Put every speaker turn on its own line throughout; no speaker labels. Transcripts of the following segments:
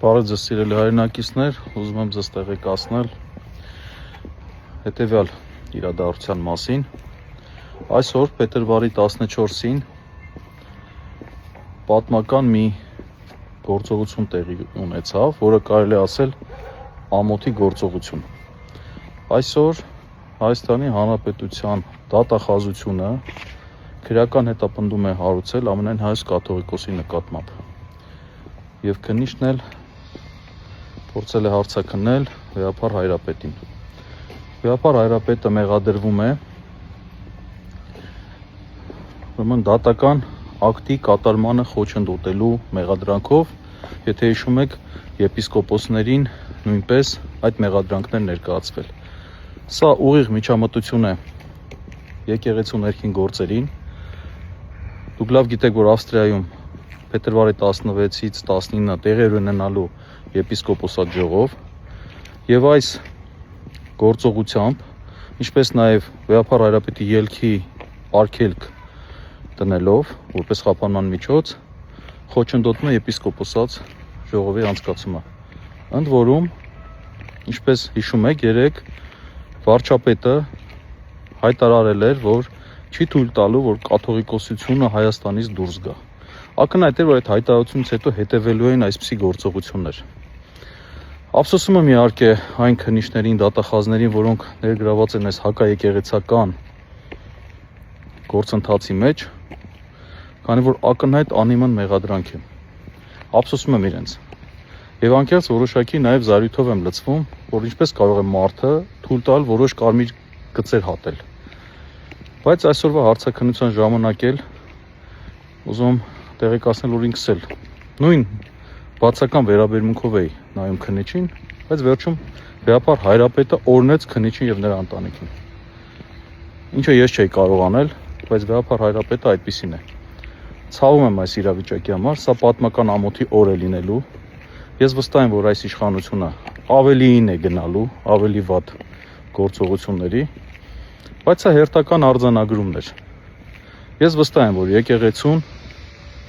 Բարև ձեզ սիրելի հայրենակիցներ, ուզում եմ ձեզ տեղեկացնել հետևյալ իրադարձության մասին։ Այսօր փետրվարի 14-ին պատմական մի գործողություն տեղի ունեցավ, որը կարելի ասել ամոթի գործողություն։ Այսօր Հայաստանի Հանրապետության դատախազությունը քրեական հետապնդում է հարուցել Ամենայն Հայոց կաթողիկոսի նկատմամբ եւ քննիչն էլ փորձել է հարցաքննել Վեհապար Հայրապետին։ Վեհապար Հայրապետը մեղադրվում է դատական ակտի կատարմանը խոչընդոտելու մեղադրանքով, եթե հիշում եք, եպիսկոպոսներին նույնպես այդ մեղադրանքներ ներկայացվել։ Սա ուղիղ միջամտություն է եկեղեցու ներքին գործերին։ Դուք լավ գիտեք, որ Ավստրիայում փետրվարի 16-ից 19-ը տեղի ունենալու եպիսկոպոսատ ժողով եւ այս գործողությամբ, ինչպես նաեւ Վեհապար Հայրապետի ելքի արգելք տնելով որպես խափանման միջոց, խոչընդոտում է եպիսկոպոսատ ժողովի անցկացումը։ Ընդ որում, ինչպես հիշում եք, երեք վարչապետը հայտարարել էր, որ չի թույլ տալու, որ կաթողիկոսությունը Հայաստանից դուրս գա։ Ակնհայտ էր, որ այդ հայտարարությունից հետո հետևելու էին այսպիսի գործողություններ։ Ափսոսում եմ իհարկե այն քննիչներին, դատախազներին, որոնք ներգրաված են այս հակաեկեղեցական գործընթացի մեջ, քանի որ ակնհայտ անիմն մեղադրանք է։ Ափսոսում եմ իրենց։ Եվ անկեղծ որոշակի նաև զարույթով եմ լցվում, որ ինչպես կարող է մարդը թույլ տալ որոշ կարմիր գծեր հատել։ Բայց այսօրվա հարցաքննության ժամանակ էլ ուզում տեղեկացնել, որ ինքս էլ նույն բացական վերաբերմունքով էի նայում քննիչին, բայց վերջում Վեհապար Հայրապետը օրհնեց քննիչին եւ նրա ընտանիքին։ Ինչը ես չէի կարող անել, բայց Վեհապար Հայրապետը այդպիսին է։ Ցավում եմ այս իրավիճակի համար, սա պատմական ամոթի օր է լինելու։ Ես վստահ եմ, որ այս իշխանությունը ավելիին է գնալու, ավելի վատ գործողությունների, բայց սա հերթական արձանագրումն էր։ Ես վստահ եմ, որ եկեղեցուն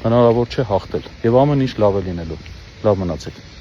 հնարավոր չէ հաղթել եւ ամեն ինչ լավ է լինելու։ Լավ մնացեք։